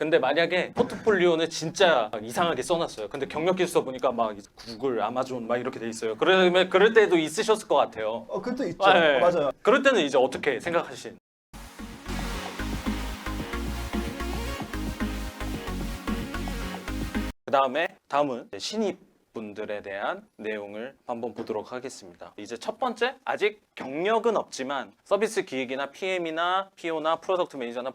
근데 만약에 포트폴리오는 진짜 이상하게 써놨어요. 근데 경력 기술서 보니까 막 구글, 아마존 막 이렇게 돼 있어요. 그러면 그럴 때도 있으셨을 것 같아요. 그것도 있죠. 네. 맞아요. 그럴 때는 이제 어떻게 생각하신? 다음은 신입 분들에 대한 내용을 한번 보도록 하겠습니다. 이제 첫 번째, 아직 경력은 없지만 서비스 기획이나 PM이나 PO나 프로덕트 매니저나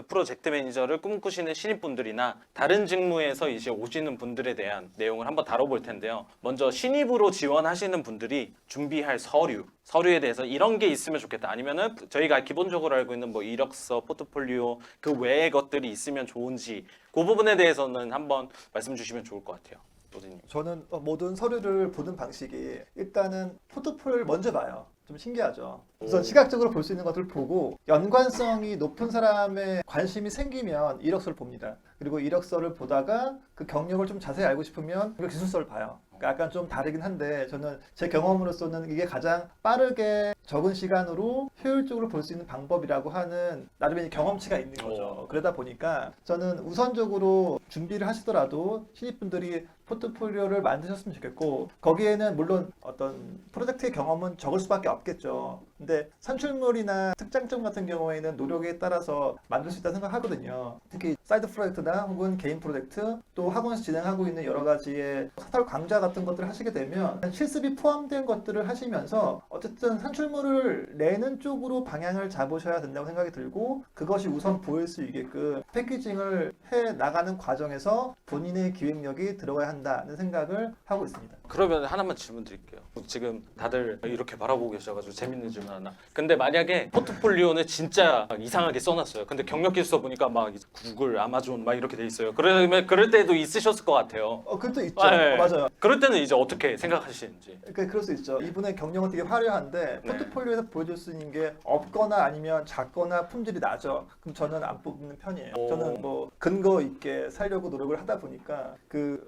프로젝트 매니저를 꿈꾸시는 신입분들이나 다른 직무에서 이제 오시는 분들에 대한 내용을 한번 다뤄볼 텐데요. 먼저 신입으로 지원하시는 분들이 준비할 서류에 대해서 이런 게 있으면 좋겠다. 아니면은 저희가 기본적으로 알고 있는 뭐 이력서, 포트폴리오 그 외의 것들이 있으면 좋은지 그 부분에 대해서는 한번 말씀 주시면 좋을 것 같아요. 로드님. 저는 모든 서류를 보는 방식이 일단은 포트폴리오를 먼저 봐요. 좀 신기하죠. 우선 시각적으로 볼 수 있는 것들을 보고 연관성이 높은 사람의 관심이 생기면 이력서를 봅니다. 그리고 이력서를 보다가 그 경력을 좀 자세히 알고 싶으면 기술서를 봐요. 그러니까 약간 좀 다르긴 한데 저는 제 경험으로서는 이게 가장 빠르게 적은 시간으로 효율적으로 볼 수 있는 방법이라고 하는 나름의 경험치가 있는 거죠. 그러다 보니까 저는 우선적으로 준비를 하시더라도 신입분들이 포트폴리오를 만드셨으면 좋겠고 거기에는 물론 어떤 프로젝트의 경험은 적을 수밖에 없겠죠. 근데 산출물이나 특장점 같은 경우에는 노력에 따라서 만들 수 있다고 생각하거든요. 특히 사이드 프로젝트나 혹은 개인 프로젝트 또 학원에서 진행하고 있는 여러 가지의 사설 강좌 같은 것들을 하시게 되면 실습이 포함된 것들을 하시면서 어쨌든 산출물을 내는 쪽으로 방향을 잡으셔야 된다고 생각이 들고 그것이 우선 보일 수 있게끔 패키징을 해 나가는 과정에서 본인의 기획력이 들어가야 한다는 생각을 하고 있습니다. 그러면 하나만 질문 드릴게요. 지금 다들 이렇게 바라보고 계셔가지고 재밌는 질문 하나. 근데 만약에 포트폴리오는 진짜 이상하게 써놨어요. 근데 경력 기술서 보니까 막 구글, 아마존 막 이렇게 돼 있어요. 그러면 그럴 때도 있으셨을 것 같아요. 그것도 있죠. 네. 맞아요. 그럴 때는 이제 어떻게 생각하시는지. 그러니까 그럴 수 있죠. 이분의 경력은 되게 화려한데 네. 포트폴리오에서 보여줄 수 있는 게 없거나 아니면 작거나 품질이 낮아. 그럼 저는 안 뽑는 편이에요. 저는 뭐 근거 있게 살려고 노력을 하다 보니까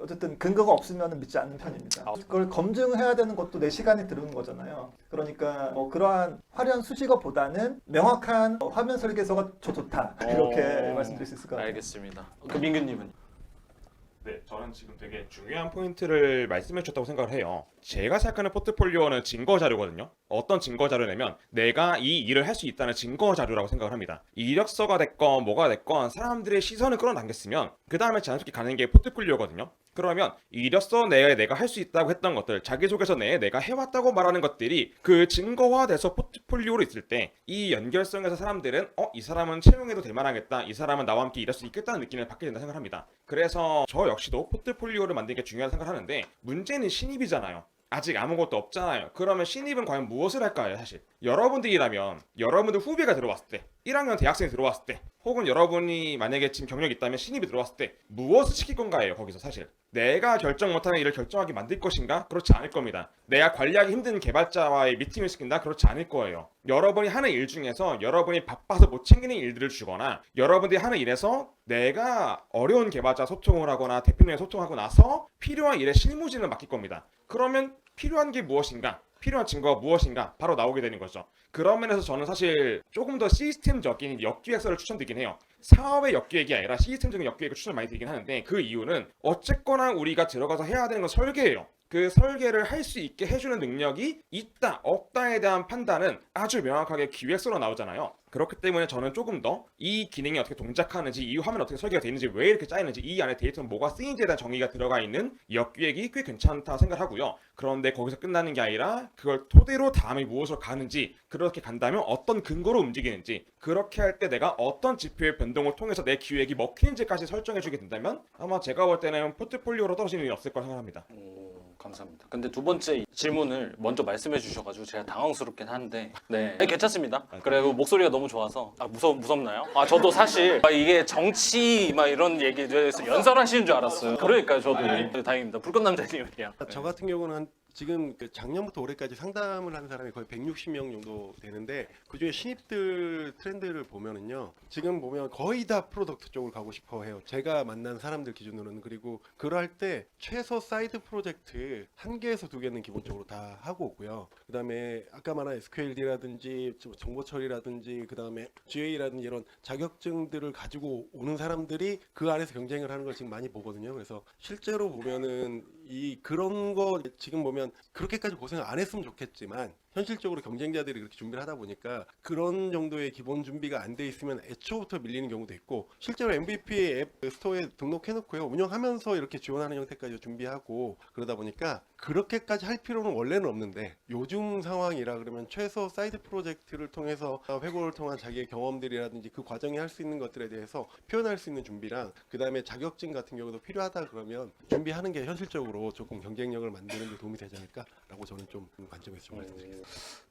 어쨌든 근거가 없으면 믿지 않는 편입니다. 그걸 검증해야 되는 것도 내 시간이 들어오는 거잖아요. 그러니까 그러한 화려한 수식어보다는 명확한 화면 설계서가 좋다. 이렇게 말씀드릴 수 있을 것 같아요. 알겠습니다. 그 민규님은? 네, 저는 지금 되게 중요한 포인트를 말씀해 주셨다고 생각을 해요. 제가 생각하는 포트폴리오는 증거 자료거든요. 어떤 증거 자료냐면 내가 이 일을 할 수 있다는 증거 자료라고 생각을 합니다. 이력서가 됐건 뭐가 됐건 사람들의 시선을 끌어당겼으면 그 다음에 자연스럽게 가는 게 포트폴리오거든요. 그러면 이력서 내에 내가 할 수 있다고 했던 것들, 자기소개서 내에 내가 해왔다고 말하는 것들이 그 증거화돼서 포트폴리오로 있을 때 이 연결성에서 사람들은 이 사람은 채용해도 될 만하겠다, 이 사람은 나와 함께 일할 수 있겠다는 느낌을 받게 된다 생각합니다. 그래서 저 역시도 포트폴리오를 만드는 게 중요하다고 생각하는데 문제는 신입이잖아요. 아직 아무것도 없잖아요. 그러면 신입은 과연 무엇을 할까요? 사실 여러분들이라면 여러분들 후배가 들어왔을 때 1학년 대학생이 들어왔을 때 혹은 여러분이 만약에 지금 경력이 있다면 신입이 들어왔을 때 무엇을 시킬 건가요? 거기서 사실 내가 결정 못하는 일을 결정하게 만들 것인가? 그렇지 않을 겁니다. 내가 관리하기 힘든 개발자와의 미팅을 시킨다? 그렇지 않을 거예요. 여러분이 하는 일 중에서 여러분이 바빠서 못 챙기는 일들을 주거나 여러분들이 하는 일에서 내가 어려운 개발자 소통을 하거나 대표님과 소통하고 나서 필요한 일에 실무진을 맡길 겁니다. 그러면 필요한 게 무엇인가? 필요한 증거가 무엇인가? 바로 나오게 되는 거죠. 그런 면에서 저는 사실 조금 더 시스템적인 역기획서를 추천드리긴 해요. 사업의 역기획이 아니라 시스템적인 역기획을 추천 많이 드리긴 하는데 그 이유는 어쨌거나 우리가 들어가서 해야 되는 건 설계예요. 그 설계를 할 수 있게 해주는 능력이 있다, 없다에 대한 판단은 아주 명확하게 기획서로 나오잖아요. 그렇기 때문에 저는 조금 더 이 기능이 어떻게 동작하는지, 이 화면이 어떻게 설계가 되어 있는지, 왜 이렇게 짜이는지, 이 안에 데이터는 뭐가 쓰이는지에 대한 정의가 들어가 있는 역기획이 꽤 괜찮다 생각하고요. 그런데 거기서 끝나는 게 아니라 그걸 토대로 다음에 무엇으로 가는지, 그렇게 간다면 어떤 근거로 움직이는지, 그렇게 할 때 내가 어떤 지표의 변동을 통해서 내 기획이 먹히는지까지 설정해주게 된다면 아마 제가 볼 때는 포트폴리오로 떨어지는 일이 없을 거라 생각합니다. 감사합니다. 근데 두 번째 질문을 먼저 말씀해 주셔가지고 제가 당황스럽긴 한데 네, 괜찮습니다. 그리고 목소리가 너무 좋아서 무섭나요? 저도 사실 이게 정치 막 이런 얘기에 대해서 연설하시는 줄 알았어요. 그러니까 저도 다행입니다. 불꽃 남자님이랑 저 같은 경우는 지금 그 작년부터 올해까지 상담을 하는 사람이 거의 160명 정도 되는데 그중에 신입들 트렌드를 보면은요. 지금 보면 거의 다 프로덕트 쪽을 가고 싶어 해요. 제가 만난 사람들 기준으로는. 그리고 그럴 때 최소 사이드 프로젝트 1개에서 2개는 기본적으로 다 하고 오고요. 그다음에 아까 말한 SQLD라든지 정보 처리라든지 그다음에 GA라든지 이런 자격증들을 가지고 오는 사람들이 그 안에서 경쟁을 하는 걸 지금 많이 보거든요. 그래서 실제로 보면은 이 그런 거 지금 보면 그렇게까지 고생 안 했으면 좋겠지만 현실적으로 경쟁자들이 그렇게 준비를 하다 보니까 그런 정도의 기본 준비가 안 돼 있으면 애초부터 밀리는 경우도 있고 실제로 MVP 앱 스토어에 등록해놓고요 운영하면서 이렇게 지원하는 형태까지 준비하고 그러다 보니까 그렇게까지 할 필요는 원래는 없는데 요즘 상황이라 그러면 최소 사이드 프로젝트를 통해서 회고를 통한 자기의 경험들이라든지 그 과정에 할 수 있는 것들에 대해서 표현할 수 있는 준비랑 그 다음에 자격증 같은 경우도 필요하다 그러면 준비하는 게 현실적으로 조금 경쟁력을 만드는 데 도움이 되지 않을까라고 저는 좀 관점에서 좀 말씀드리겠습니다.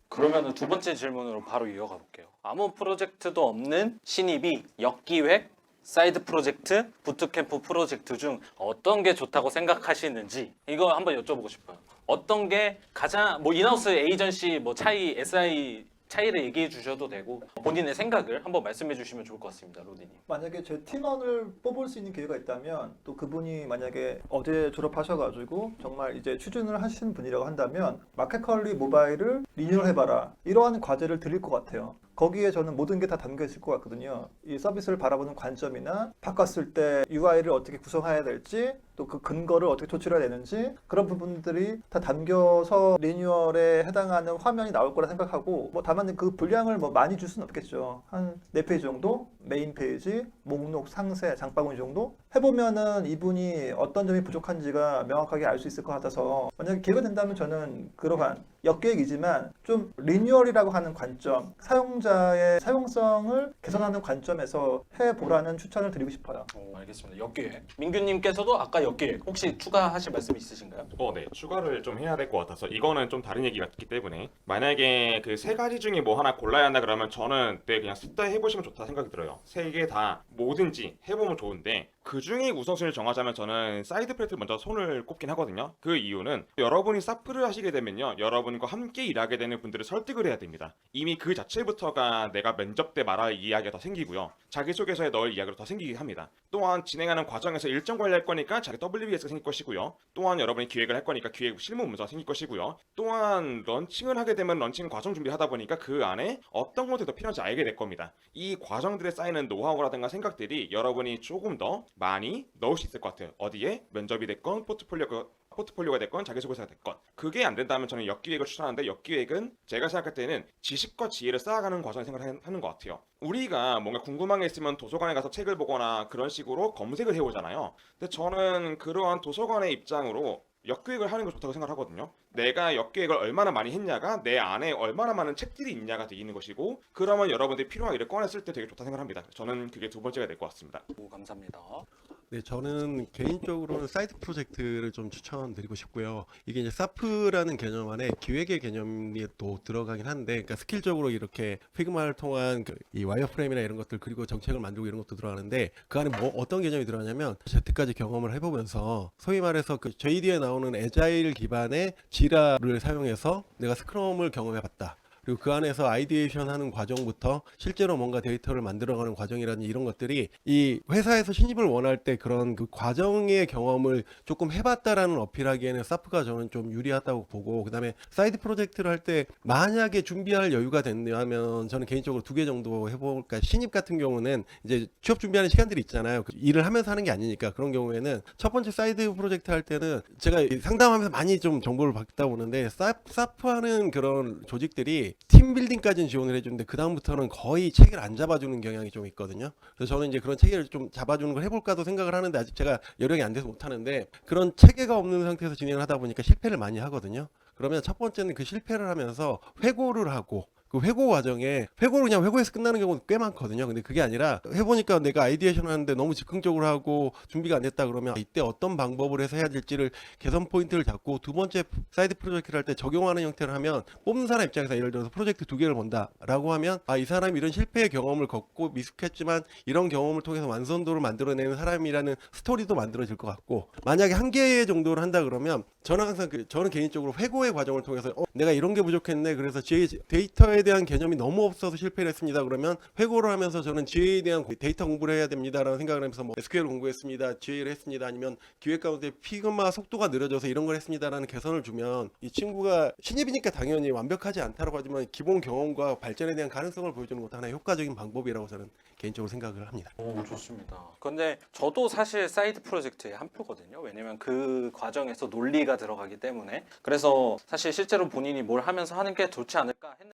그러면은 두 번째 질문으로 바로 이어가 볼게요. 아무 프로젝트도 없는 신입이 역기획, 사이드 프로젝트, 부트캠프 프로젝트 중 어떤 게 좋다고 생각하시는지 이거 한번 여쭤보고 싶어요. 어떤 게 가장 뭐 인하우스 에이전시 뭐 차이, SI 차이를 얘기해 주셔도 되고 본인의 생각을 한번 말씀해 주시면 좋을 것 같습니다. 로디님. 만약에 제 팀원을 뽑을 수 있는 기회가 있다면 또 그분이 만약에 어제 졸업하셔가지고 정말 이제 취준을 하시는 분이라고 한다면 마켓컬리 모바일을 리뉴얼 해봐라 이러한 과제를 드릴 것 같아요. 거기에 저는 모든 게 다 담겨 있을 것 같거든요. 이 서비스를 바라보는 관점이나 바꿨을 때 UI를 어떻게 구성해야 될지 또 그 근거를 어떻게 조치해야 되는지 그런 부분들이 다 담겨서 리뉴얼에 해당하는 화면이 나올 거라 생각하고 뭐 다만 그 분량을 뭐 많이 줄 수는 없겠죠. 한 4페이지 정도 메인 페이지, 목록, 상세, 장바구니 정도 해보면은 이분이 어떤 점이 부족한지가 명확하게 알 수 있을 것 같아서 만약에 기회가 된다면 저는 그러한 역계획이지만 좀 리뉴얼이라고 하는 관점, 사용자의 사용성을 개선하는 관점에서 해보라는 추천을 드리고 싶어요. 알겠습니다. 역기획. 민규님께서도 아까 역기획 혹시 추가하실 말씀 있으신가요? 네. 추가를 좀 해야 될 것 같아서 이거는 좀 다른 얘기 같기 때문에 만약에 그 세 가지 중에 뭐 하나 골라야 한다 그러면 저는 그냥 습다 해보시면 좋다 생각이 들어요. 세 개 다 뭐든지 해보면 좋은데 그 중에 우선순위를 정하자면 저는 사이드 프로젝트 먼저 손을 꼽긴 하거든요. 그 이유는 여러분이 사프를 하시게 되면요. 여러분과 함께 일하게 되는 분들을 설득을 해야 됩니다. 이미 그 자체부터가 내가 면접 때 말할 이야기가 더 생기고요. 자기소개서에 넣을 이야기가 더 생기게 합니다. 또한 진행하는 과정에서 일정 관리할 거니까 자기 WBS가 생길 것이고요. 또한 여러분이 기획을 할 거니까 기획 실무 문서가 생길 것이고요. 또한 런칭을 하게 되면 런칭 과정 준비를 하다 보니까 그 안에 어떤 것들이 더 필요한지 알게 될 겁니다. 이 과정들에 쌓이는 노하우라든가 생각들이 여러분이 조금 더 많이 넣을 수 있을 것 같아요. 어디에? 면접이 됐건 포트폴리오가 됐건 자기소개서가 됐건 그게 안 된다면 저는 역기획을 추천하는데 역기획은 제가 생각할 때는 지식과 지혜를 쌓아가는 과정을 생각하는 것 같아요. 우리가 뭔가 궁금한 게 있으면 도서관에 가서 책을 보거나 그런 식으로 검색을 해오잖아요. 근데 저는 그러한 도서관의 입장으로 역기획을 하는 게 좋다고 생각하거든요. 내가 역기획을 얼마나 많이 했냐가 내 안에 얼마나 많은 책들이 있냐가 되는 것이고 그러면 여러분들이 필요한 일을 꺼냈을 때 되게 좋다 생각합니다. 저는 그게 두 번째가 될 것 같습니다. 감사합니다. 네, 저는 개인적으로는 사이드 프로젝트를 좀 추천드리고 싶고요. 이게 이제 사프라는 개념 안에 기획의 개념이 또 들어가긴 한데, 그러니까 스킬적으로 이렇게 피그마를 통한 이 와이어프레임이나 이런 것들 그리고 정책을 만들고 이런 것도 들어가는데 그 안에 뭐 어떤 개념이 들어가냐면 Z까지 경험을 해보면서 소위 말해서 그 JD에 나오는 애자일 기반의 지라를 사용해서 내가 스크럼을 경험해봤다. 그리고 그 안에서 아이디에이션 하는 과정부터 실제로 뭔가 데이터를 만들어가는 과정이라든지 이런 것들이 이 회사에서 신입을 원할 때 그런 그 과정의 경험을 조금 해봤다라는 어필하기에는 사프가 저는 좀 유리하다고 보고 그다음에 사이드 프로젝트를 할 때 만약에 준비할 여유가 된다면 저는 개인적으로 2개 정도 해볼까. 신입 같은 경우는 이제 취업 준비하는 시간들이 있잖아요. 일을 하면서 하는 게 아니니까 그런 경우에는 첫 번째 사이드 프로젝트 할 때는 제가 상담하면서 많이 좀 정보를 받다 보는데 사프하는 그런 조직들이 팀 빌딩까지는 지원을 해주는데 그 다음부터는 거의 체계를 안 잡아주는 경향이 좀 있거든요. 그래서 저는 이제 그런 체계를 좀 잡아주는 걸 해볼까도 생각을 하는데 아직 제가 여력이 안 돼서 못하는데 그런 체계가 없는 상태에서 진행을 하다 보니까 실패를 많이 하거든요. 그러면 첫 번째는 그 실패를 하면서 회고를 하고 그 회고 과정에 회고를 그냥 회고에서 끝나는 경우도 꽤 많거든요. 근데 그게 아니라 해보니까 내가 아이디에이션 하는데 너무 즉흥적으로 하고 준비가 안 됐다 그러면 이때 어떤 방법을 해서 해야 될지를 개선 포인트를 잡고 두 번째 사이드 프로젝트를 할 때 적용하는 형태를 하면 뽑는 사람 입장에서 예를 들어서 프로젝트 2개를 본다라고 하면 이 사람이 이런 실패의 경험을 겪고 미숙했지만 이런 경험을 통해서 완성도를 만들어내는 사람이라는 스토리도 만들어질 것 같고, 만약에 한 개 정도를 한다 그러면 저는 항상 저는 개인적으로 회고의 과정을 통해서 내가 이런 게 부족했네, 그래서 데이터에 대한 개념이 너무 없어서 실패를 했습니다. 그러면 회고를 하면서 저는 GA에 대한 데이터 공부를 해야 됩니다라는 생각을 하면서 뭐 SQL 공부했습니다, GA를 했습니다, 아니면 기획 가운데 피그마 속도가 느려져서 이런 걸 했습니다라는 개선을 주면 이 친구가 신입이니까 당연히 완벽하지 않다고 하지만 기본 경험과 발전에 대한 가능성을 보여주는 것도 하나의 효과적인 방법이라고 저는 개인적으로 생각을 합니다. 오, 좋습니다. 근데 저도 사실 사이드 프로젝트의 한 표거든요. 왜냐면 그 과정에서 논리가 들어가기 때문에. 그래서 사실 실제로 본인이 뭘 하면서 하는 게 좋지 않을까 했는데